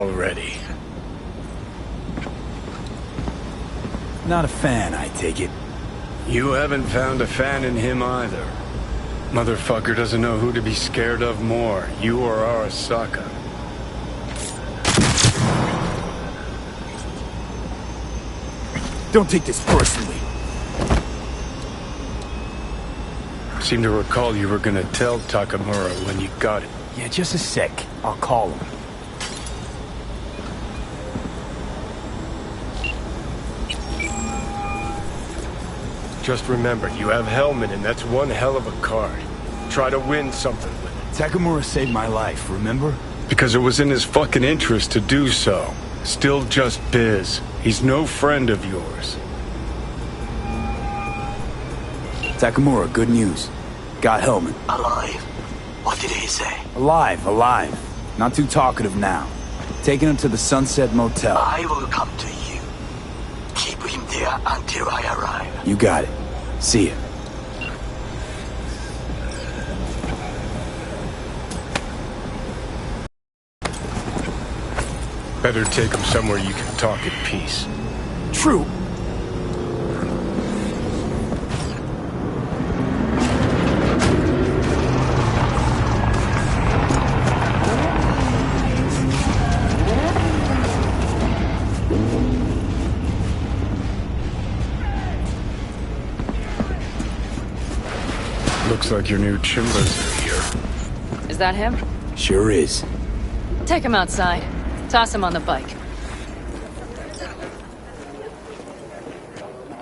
already. Not a fan, I take it. You haven't found a fan in him either. Motherfucker doesn't know who to be scared of more, you or Arasaka. Don't take this personally. Seem to recall you were gonna tell Takamura when you got it. Yeah, just a sec. I'll call him. Just remember, you have Hellman, and that's one hell of a card. Try to win something with it. Takamura saved my life, remember? Because it was in his fucking interest to do so. Still just biz. He's no friend of yours. Takamura, good news. Got Hellman. Alive? What did he say? Alive. Not too talkative now. Taking him to the Sunset Motel. I will come to you. Keep him there until I arrive. You got it. See ya. Better take him somewhere you can talk in peace. True. Looks like your new Chimbas are here. Is that him? Sure is. Take him outside. Toss him on the bike.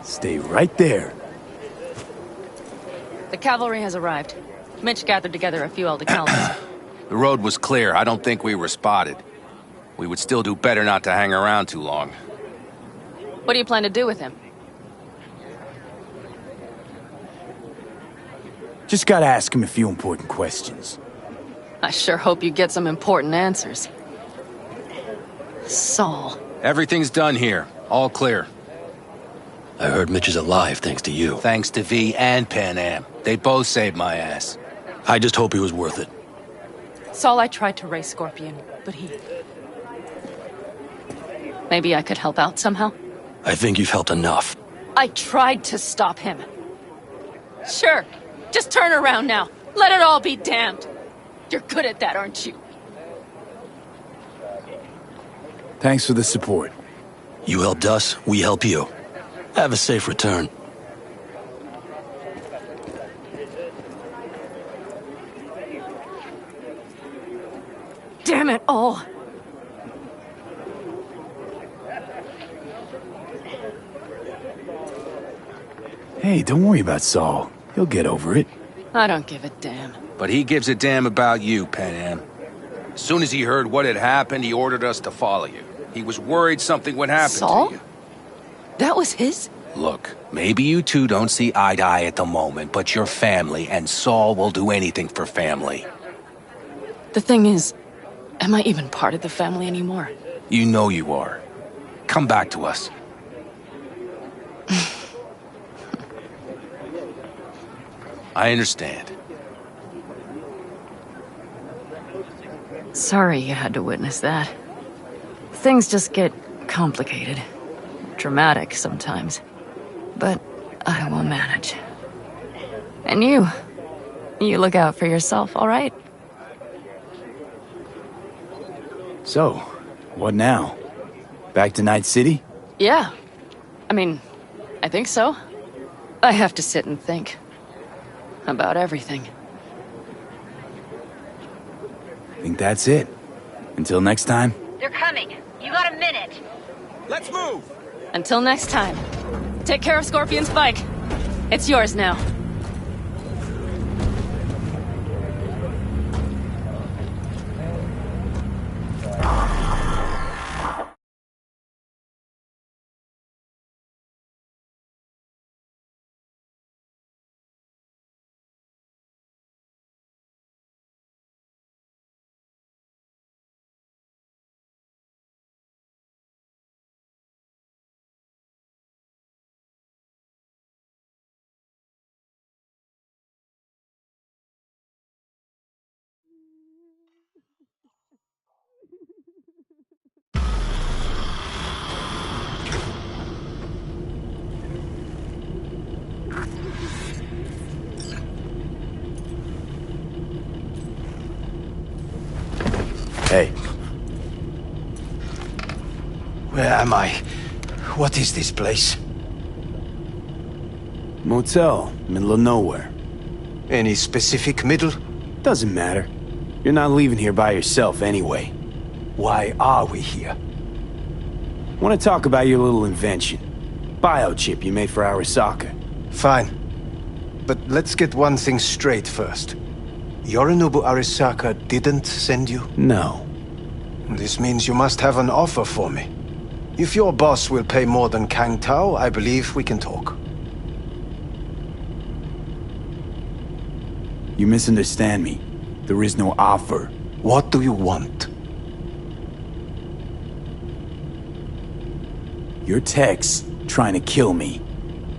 Stay right there. The cavalry has arrived. Mitch gathered together a few Aldecalmans. The road was clear. I don't think we were spotted. We would still do better not to hang around too long. What do you plan to do with him? Just gotta ask him a few important questions. I sure hope you get some important answers. Saul. Everything's done here. All clear. I heard Mitch is alive thanks to you. Thanks to V and Pan Am. They both saved my ass. I just hope he was worth it. Saul, I tried to raise Scorpion, but he... Maybe I could help out somehow? I think you've helped enough. I tried to stop him. Sure. Just turn around now. Let it all be damned. You're good at that, aren't you? Thanks for the support. You helped us, we help you. Have a safe return. Damn it all. Hey, don't worry about Saul. He'll get over it. I don't give a damn. But he gives a damn about you, Pan Am. As soon as he heard what had happened, he ordered us to follow you. He was worried something would happen Saul? to you. That was his? Look, maybe you two don't see eye to eye at the moment, but you're family, and Saul will do anything for family. The thing is, am I even part of the family anymore? You know you are. Come back to us. I understand. Sorry you had to witness that. Things just get complicated. Dramatic sometimes. But I will manage. And you look out for yourself, all right? So, what now? Back to Night City? Yeah. I mean, I think so. I have to sit and think. About everything. I think that's it. Until next time. They're coming. You got a minute. Let's move! Until next time. Take care of Scorpion's bike. It's yours now. Hey. Where am I? What is this place? Motel, middle of nowhere. Any specific middle? Doesn't matter. You're not leaving here by yourself anyway. Why are we here? Want to talk about your little invention. Biochip you made for Arasaka. Fine. But let's get one thing straight first. Yorinobu Arasaka didn't send you? No. This means you must have an offer for me. If your boss will pay more than Kang Tao, I believe we can talk. You misunderstand me. There is no offer. What do you want? Your text trying to kill me.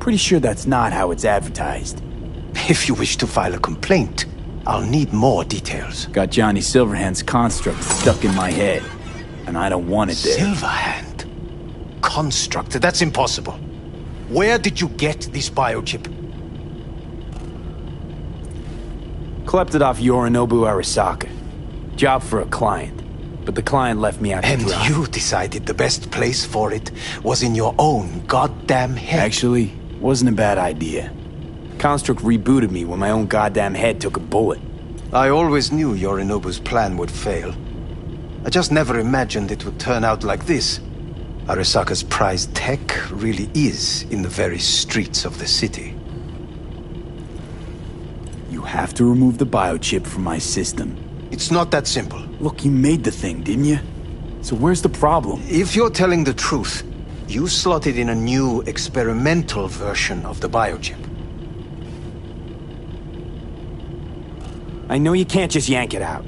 Pretty sure that's not how it's advertised. If you wish to file a complaint, I'll need more details. Got Johnny Silverhand's construct stuck in my head, and I don't want it there. Silverhand? Construct? That's impossible. Where did you get this biochip? Klept it off Yorinobu Arasaka. Job for a client. But the client left me out to And dry. you decided the best place for it was in your own goddamn head. Actually, wasn't a bad idea. Construct rebooted me when my own goddamn head took a bullet. I always knew Yorinobu's plan would fail. I just never imagined it would turn out like this. Arasaka's prized tech really is in the very streets of the city. You have to remove the biochip from my system. It's not that simple. Look, you made the thing, didn't you? So where's the problem? If you're telling the truth, you slotted in a new experimental version of the biochip. I know you can't just yank it out.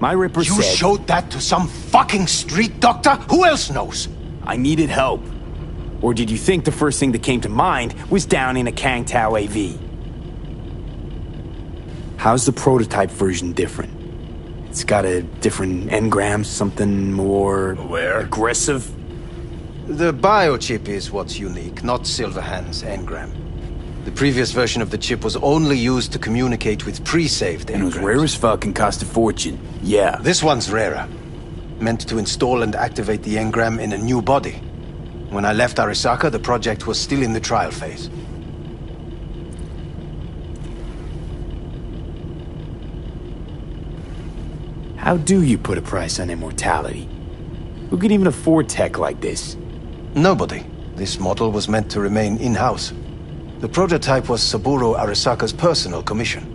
My Ripper You said... showed that to some fucking street doctor? Who else knows? I needed help. Or did you think the first thing that came to mind was down in a Kang Tao AV? How's the prototype version different? It's got a different engram, something more... Where? aggressive? The biochip is what's unique, not Silverhand's engram. The previous version of the chip was only used to communicate with pre-saved And it was engrams. rare as fuck and cost a fortune. Yeah. This one's rarer. Meant to install and activate the engram in a new body. When I left Arasaka, the project was still in the trial phase. How do you put a price on immortality? Who could even afford tech like this? Nobody. This model was meant to remain in-house. The prototype was Saburo Arasaka's personal commission.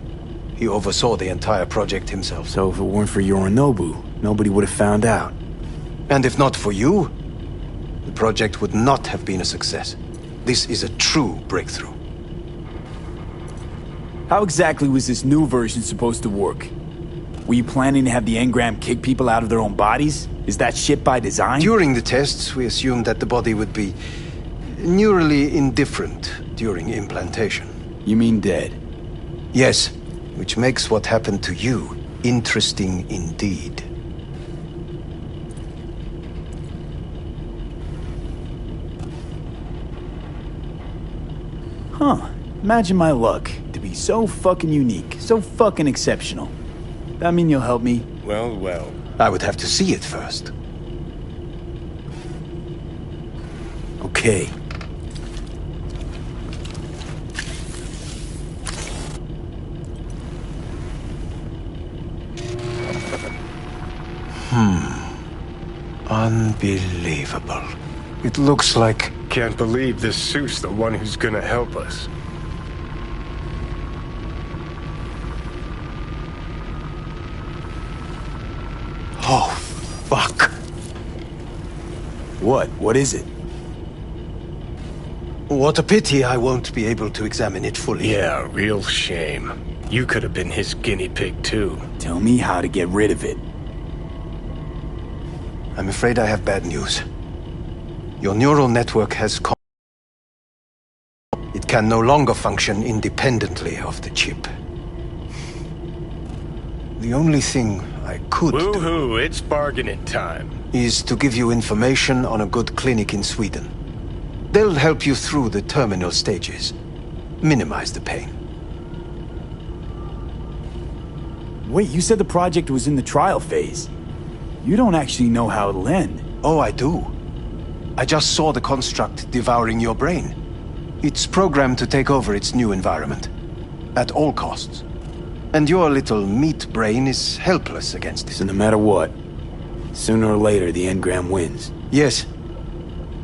He oversaw the entire project himself. So if it weren't for Yorinobu, nobody would have found out. And if not for you, the project would not have been a success. This is a true breakthrough. How exactly was this new version supposed to work? Were you planning to have the engram kick people out of their own bodies? Is that shit by design? During the tests, we assumed that the body would be neurally indifferent during implantation. You mean dead? Yes, which makes what happened to you interesting indeed. Huh. Imagine my luck to be so fucking unique, so fucking exceptional. That mean you'll help me? Well, well. I would have to see it first. Okay. Unbelievable. It looks like... Can't believe this suit's the one who's gonna help us. Oh, fuck. What? What is it? What a pity I won't be able to examine it fully. Yeah, real shame. You could have been his guinea pig, too. Tell me how to get rid of it. I'm afraid I have bad news. Your neural network has It can no longer function independently of the chip. The only thing I could do Woohoo, it's bargaining time. is to give you information on a good clinic in Sweden. They'll help you through the terminal stages. Minimize the pain. Wait, you said the project was in the trial phase. You don't actually know how it'll end. Oh, I do. I just saw the construct devouring your brain. It's programmed to take over its new environment. At all costs. And your little meat brain is helpless against it. So no matter what, sooner or later the engram wins. Yes.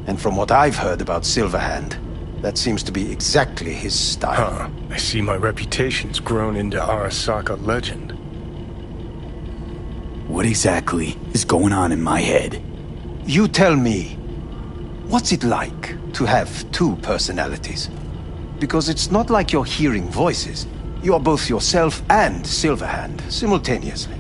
And from what I've heard about Silverhand, that seems to be exactly his style. Huh. I see my reputation's grown into Arasaka legend. What exactly is going on in my head? You tell me, what's it like to have two personalities? Because it's not like you're hearing voices. You are both yourself and Silverhand simultaneously.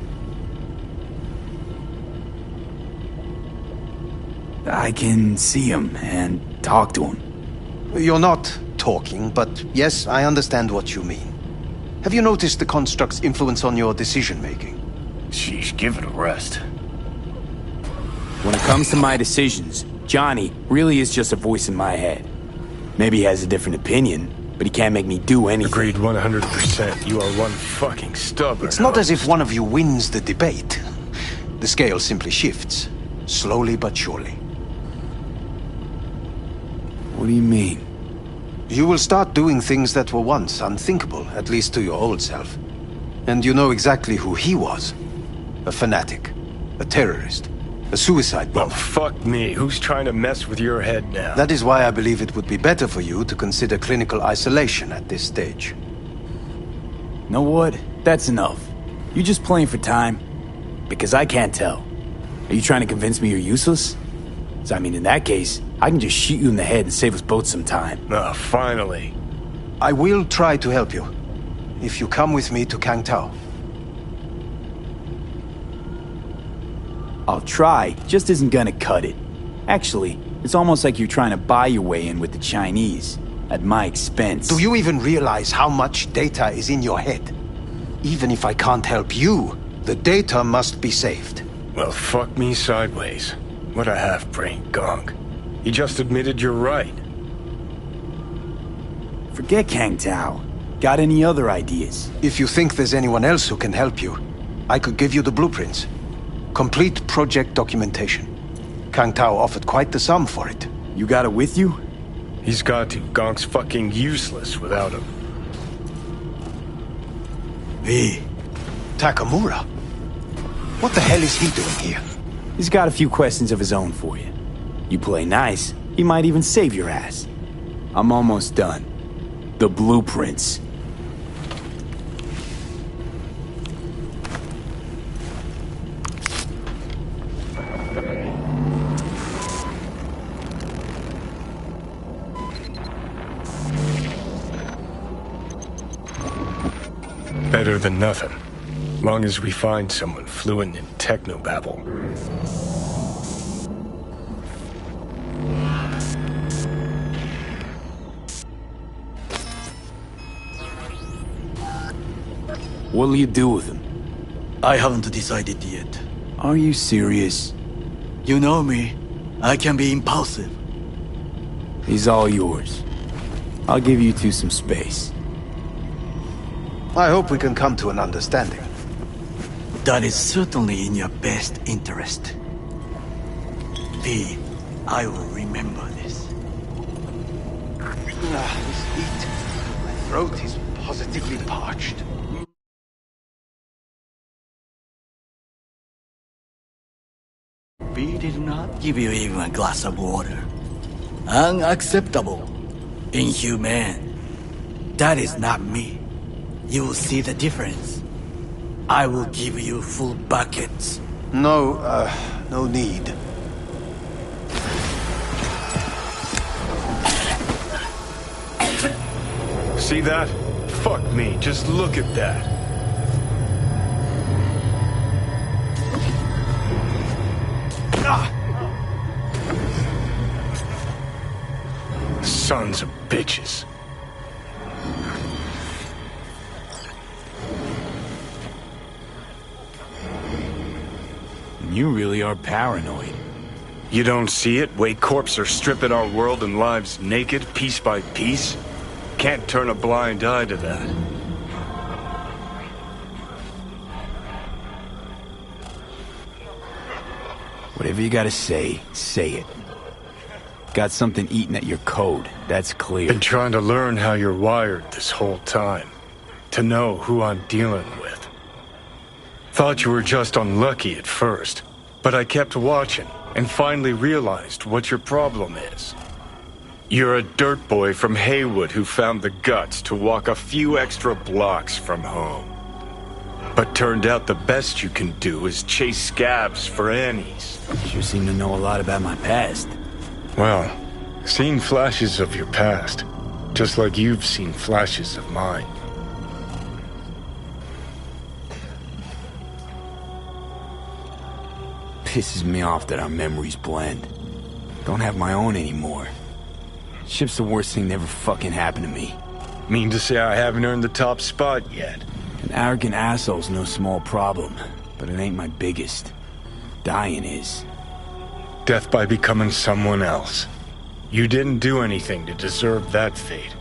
I can see him and talk to him. You're not talking, but yes, I understand what you mean. Have you noticed the construct's influence on your decision-making? Sheesh, give it a rest. When it comes to my decisions, Johnny really is just a voice in my head. Maybe he has a different opinion, but he can't make me do anything. Agreed 100%. You are one fucking stubborn. It's not as if one of you wins the debate. The scale simply shifts, slowly but surely. What do you mean? You will start doing things that were once unthinkable, at least to your old self. And you know exactly who he was. A fanatic, a terrorist, a suicide Well, bomber. fuck me. Who's trying to mess with your head now? That is why I believe it would be better for you to consider clinical isolation at this stage. Know what? That's enough. You just playing for time? Because I can't tell. Are you trying to convince me you're useless? So, I mean, in that case, I can just shoot you in the head and save us both some time. Ah, finally. I will try to help you, if you come with me to Kangtao. I'll try, just isn't gonna cut it. Actually, it's almost like you're trying to buy your way in with the Chinese, at my expense. Do you even realize how much data is in your head? Even if I can't help you, the data must be saved. Well, fuck me sideways. What a half-brained gonk. He just admitted you're right. Forget Kang Tao. Got any other ideas? If you think there's anyone else who can help you, I could give you the blueprints. Complete project documentation. Kang Tao offered quite the sum for it. You got it with you? He's got to. Gonk's fucking useless without him. V. Takamura? What the hell is he doing here? He's got a few questions of his own for you. You play nice, he might even save your ass. I'm almost done. The blueprints. Better than nothing. Long as we find someone fluent in technobabble. What'll you do with him? I haven't decided yet. Are you serious? You know me. I can be impulsive. He's all yours. I'll give you two some space. I hope we can come to an understanding. That is certainly in your best interest. V, I will remember this. This heat. My throat is positively parched. V did not give you even a glass of water. Unacceptable. Inhumane. That is not me. You will see the difference. I will give you full buckets. No, no need. See that? Fuck me, just look at that. Sons of bitches. You really are paranoid. You don't see it? Wait, corps are stripping our world and lives naked, piece by piece? Can't turn a blind eye to that. Whatever you gotta say it. Got something eating at your code, that's clear. Been trying to learn how you're wired this whole time. To know who I'm dealing with. Thought you were just unlucky at first, but I kept watching and finally realized what your problem is. You're a dirt boy from Haywood who found the guts to walk a few extra blocks from home. But turned out the best you can do is chase scabs for Annies. Sure seem to know a lot about my past. Well, seen flashes of your past, just like you've seen flashes of mine. Pisses me off that our memories blend. Don't have my own anymore. Ship's the worst thing that ever fucking happened to me. Mean to say I haven't earned the top spot yet. An arrogant asshole's no small problem, but it ain't my biggest. Dying is. Death by becoming someone else. You didn't do anything to deserve that fate.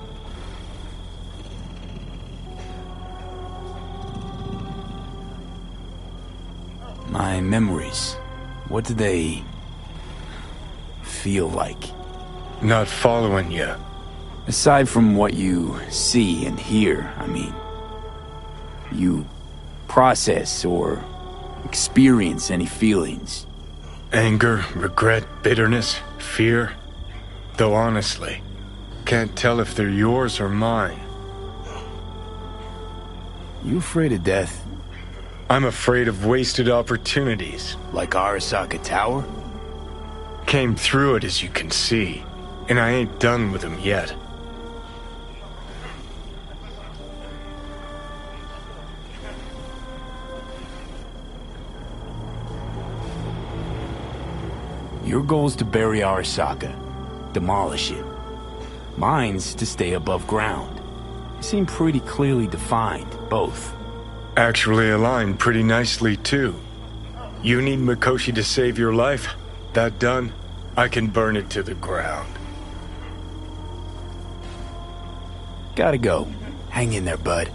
My memories. What do they feel like? Not following you. Aside from what you see and hear, I mean. You process or experience any feelings? Anger, regret, bitterness, fear. Though honestly, can't tell if they're yours or mine. You afraid of death? I'm afraid of wasted opportunities. Like Arasaka Tower? Came through it, as you can see, and I ain't done with them yet. Your goal's to bury Arasaka, demolish it. Mine's to stay above ground. You seem pretty clearly defined, both. Actually aligned pretty nicely, too. You need Mikoshi to save your life? That done, I can burn it to the ground. Gotta go. Hang in there, bud.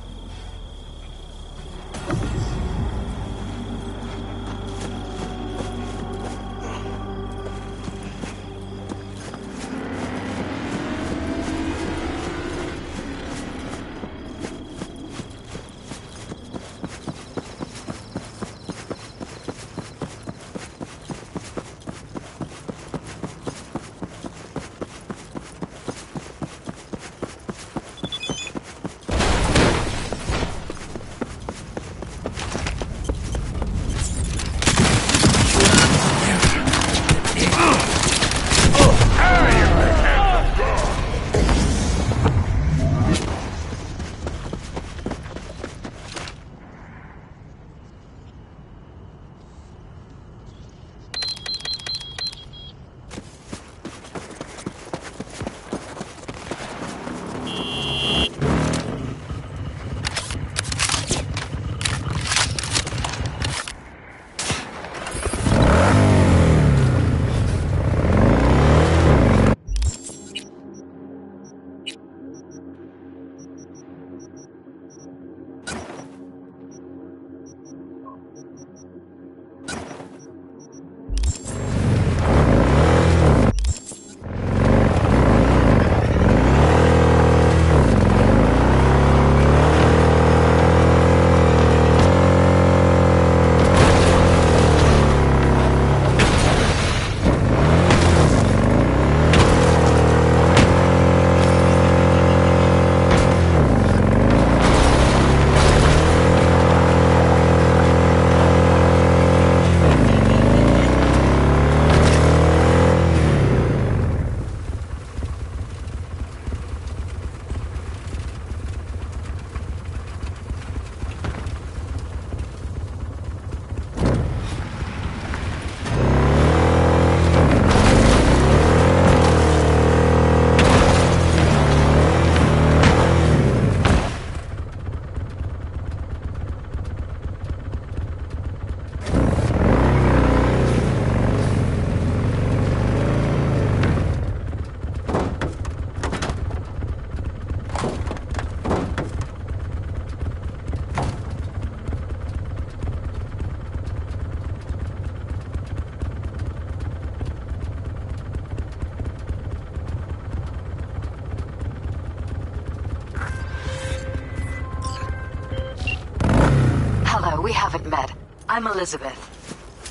haven't met, I'm Elizabeth.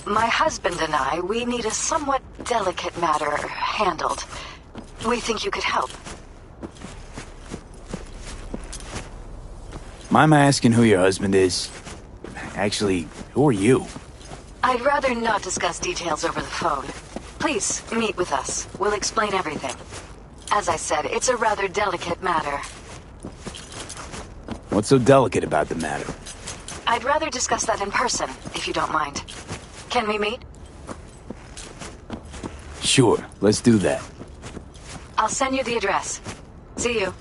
My husband and I, we need a somewhat delicate matter handled. We think you could help. Mind my asking who your husband is? Actually, who are you? I'd rather not discuss details over the phone. Please, meet with us. We'll explain everything. As I said, it's a rather delicate matter. What's so delicate about the matter? I'd rather discuss that in person, if you don't mind. Can we meet? Sure, let's do that. I'll send you the address. See you.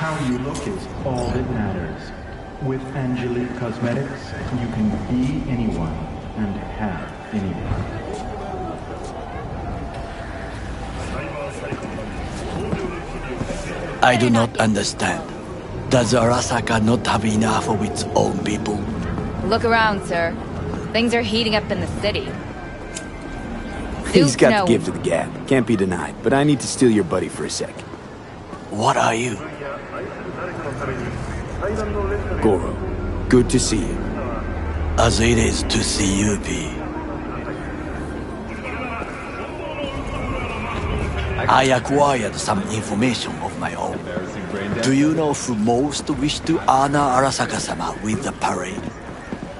How you look is all that matters. With Angelique Cosmetics, you can be anyone and have anyone. I do not understand. Does Arasaka not have enough of its own people? Look around, sir. Things are heating up in the city. He's got no- the gift of the gab. Can't be denied. But I need to steal your buddy for a sec. What are you? Goro, good to see you. As it is to see you, P. I acquired some information of my own. Do you know who most wished to honor Arasaka-sama with the parade?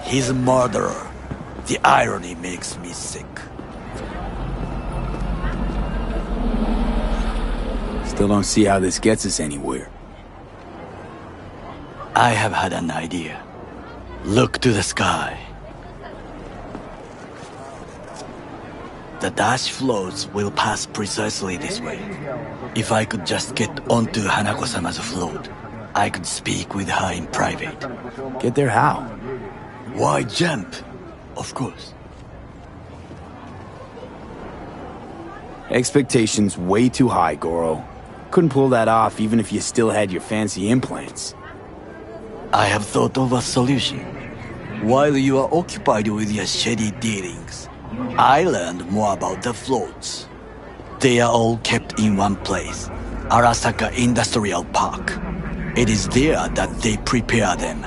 His murderer. The irony makes me sick. Still don't see how this gets us anywhere. I have had an idea. Look to the sky. The dash floats will pass precisely this way. If I could just get onto Hanako-sama's float, I could speak with her in private. Get there how? Why jump? Of course. Expectations way too high, Goro. Couldn't pull that off even if you still had your fancy implants. I have thought of a solution. While you are occupied with your shady dealings, I learned more about the floats. They are all kept in one place, Arasaka Industrial Park. It is there that they prepare them.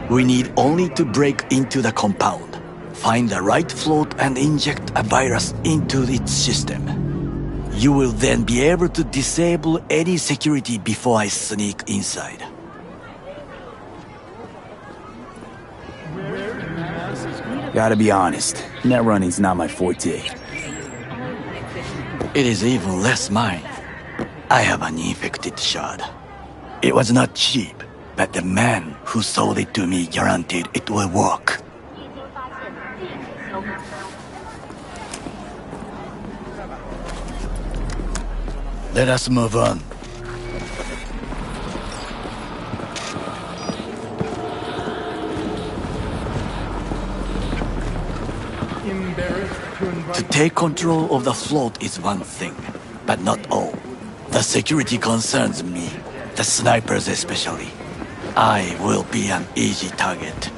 We need only to break into the compound, find the right float and inject a virus into its system. You will then be able to disable any security before I sneak inside. Gotta be honest, net running's not my forte. It is even less mine. I have an infected shard. It was not cheap, but the man who sold it to me guaranteed it will work. Let us move on. To take control of the float is one thing, but not all. The security concerns me, the snipers especially. I will be an easy target.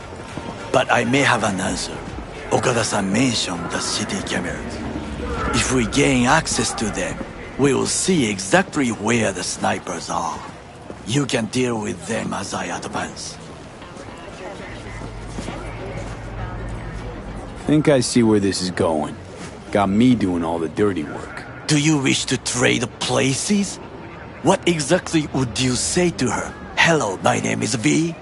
But I may have an answer. Okada-san mentioned the city cameras. If we gain access to them, we will see exactly where the snipers are. You can deal with them as I advance. Think I see where this is going. Got me doing all the dirty work. Do you wish to trade places? What exactly would you say to her? Hello, my name is V.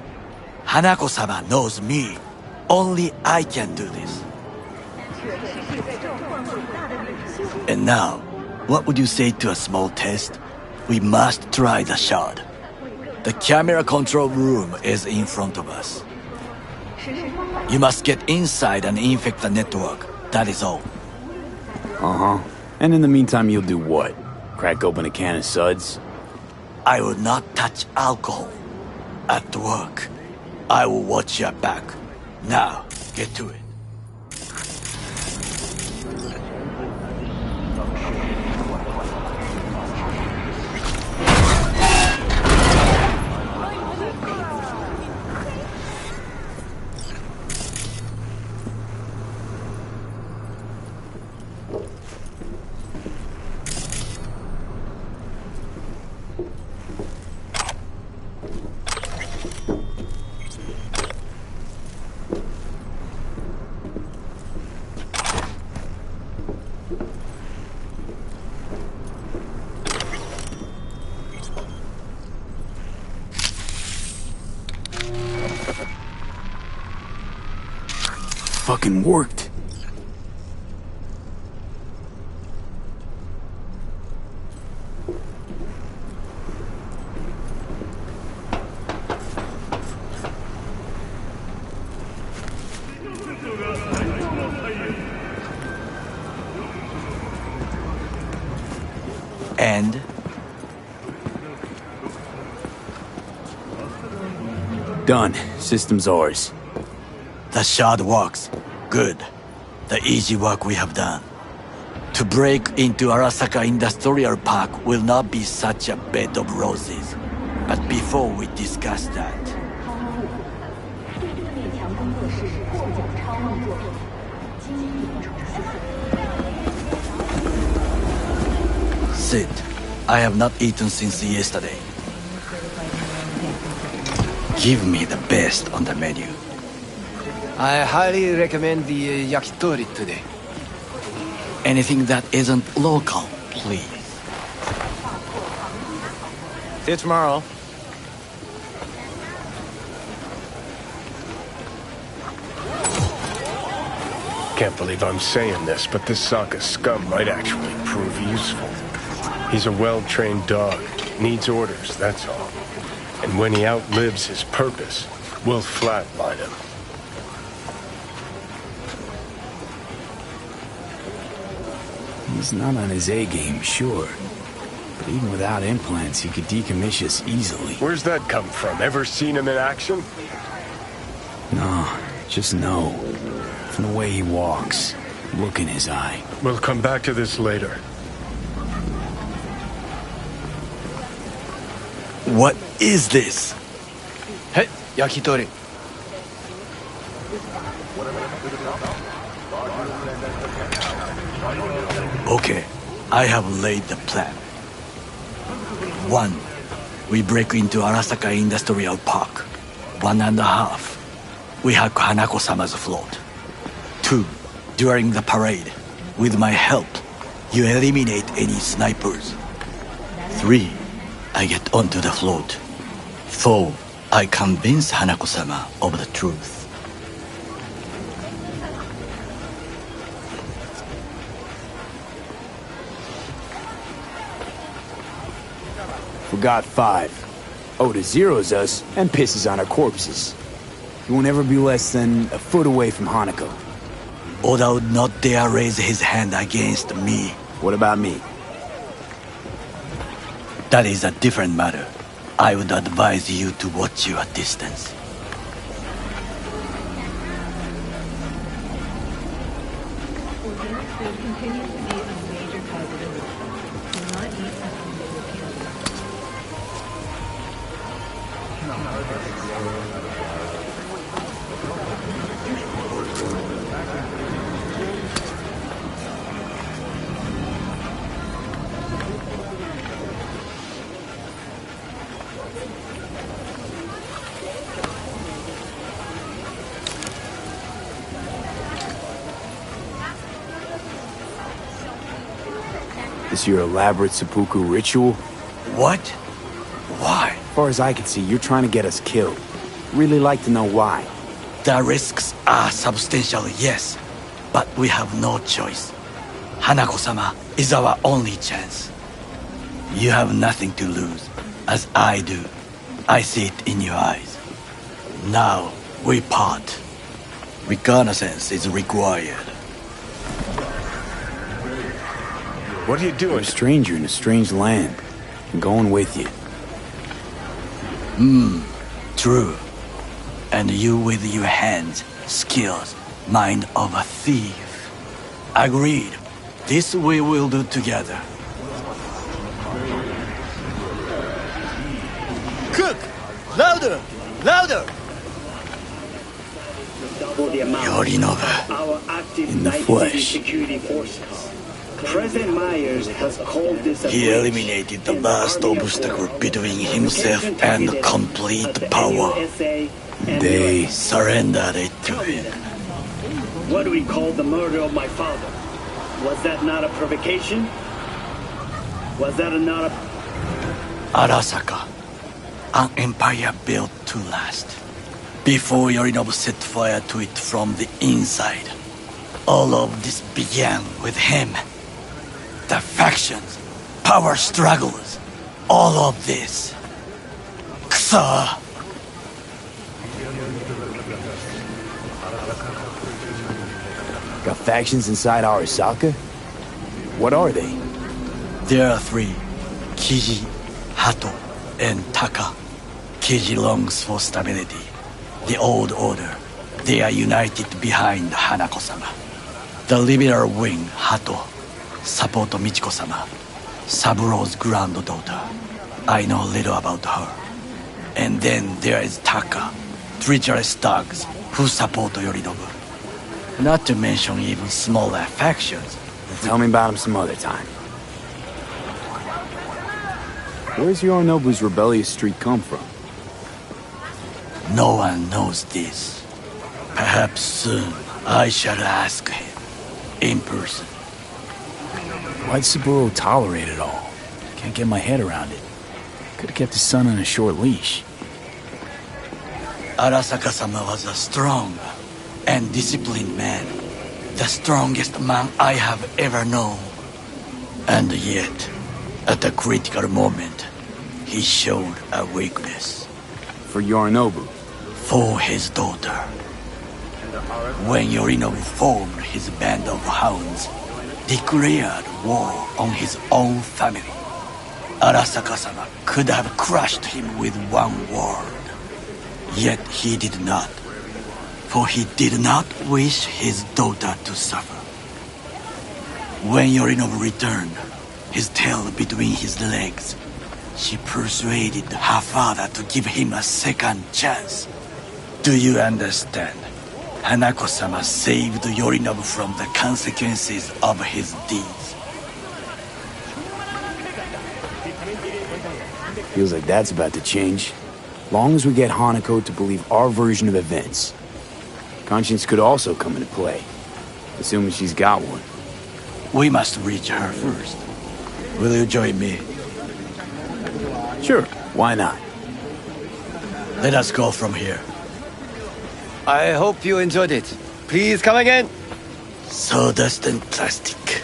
Hanako-sama knows me. Only I can do this. And now, what would you say to a small test? We must try the shard. The camera control room is in front of us. You must get inside and infect the network. That is all. Uh-huh. And in the meantime, you'll do what? Crack open a can of suds? I will not touch alcohol. At work, I will watch your back. Now, get to it. Fucking worked. And Done. System's ours. The shard works. Good. The easy work we have done. To break into Arasaka Industrial Park will not be such a bed of roses. But before we discuss that... Sit. I have not eaten since yesterday. Give me the best on the menu. I highly recommend the yakitori today. Anything that isn't local, please. See you tomorrow. Can't believe I'm saying this, but this Sokka scum might actually prove useful. He's a well-trained dog. Needs orders, that's all. And when he outlives his purpose, we'll flatline him. He's not on his A-game, sure. But even without implants, he could decommission us easily. Where's that come from? Ever seen him in action? No, just know. From the way he walks, look in his eye. We'll come back to this later. What is this? Hey, yakitori. Okay, I have laid the plan. 1. We break into Arasaka Industrial Park. 1.5. We hack Hanako-sama's float. 2. During the parade, with my help, you eliminate any snipers. 3. I get onto the float. 4. I convince Hanako-sama of the truth. Forgot 5. Oda zeros us and pisses on our corpses. He won't ever be less than a foot away from Hanako. Oda would not dare raise his hand against me. What about me? That is a different matter. I would advise you to watch your distance. This your elaborate seppuku ritual? What? Why? As far as I can see, you're trying to get us killed. Really like to know why. The risks are substantial, yes. But we have no choice. Hanako-sama is our only chance. You have nothing to lose, as I do. I see it in your eyes. Now, we part. Reconnaissance is required. What are you doing? You're a stranger in a strange land. I'm going with you. True. And you with your hands, skills, mind of a thief. Agreed. This we will do together. Cook! Louder! Louder! Yorinobu. In the flesh. President Myers has called this a He eliminated the last obstacle between himself and complete power. They surrendered it to him. What do we call the murder of my father? Was that not a provocation? Was that not a... Arasaka, an empire built to last. Before Yorinobu set fire to it from the inside. All of this began with him. The factions, power struggles, all of this. Kusa! Got factions inside Arasaka? What are they? There are 3. Kiji, Hato, and Taka. Kiji longs for stability. The old order. They are united behind Hanako-sama. The liberal wing, Hato, support Michiko-sama, Saburo's granddaughter. I know little about her. And then there is Taka, treacherous thugs who support Yorinobu. Not to mention even smaller factions. Tell me about him some other time. Where's Yorinobu's rebellious streak come from? No one knows this. Perhaps soon I shall ask him. In person. Why'd Saburo tolerate it all? Can't get my head around it. Could've kept his son on a short leash. Arasaka-sama was a strong and disciplined man. The strongest man I have ever known. And yet, at a critical moment, he showed a weakness. For Yorinobu? For his daughter. When Yorinobu formed his band of hounds, declared war on his own family, Arasaka-sama could have crushed him with one word. Yet he did not. For he did not wish his daughter to suffer. When Yorinobu returned, his tail between his legs, she persuaded her father to give him a second chance. Do you understand? Hanako-sama saved Yorinobu from the consequences of his deeds. Feels like that's about to change. Long as we get Hanako to believe our version of events. Conscience could also come into play, assuming she's got one. We must reach her first. Will you join me? Sure, why not? Let us go from here. I hope you enjoyed it. Please come again. Sawdust and plastic.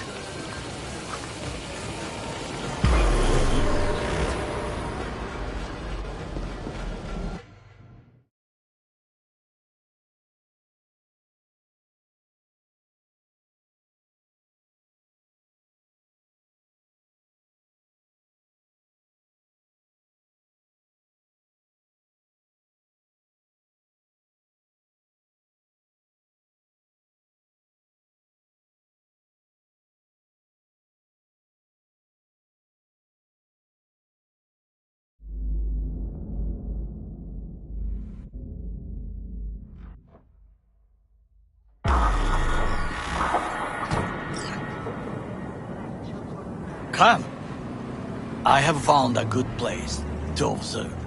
Come. I have found a good place to observe.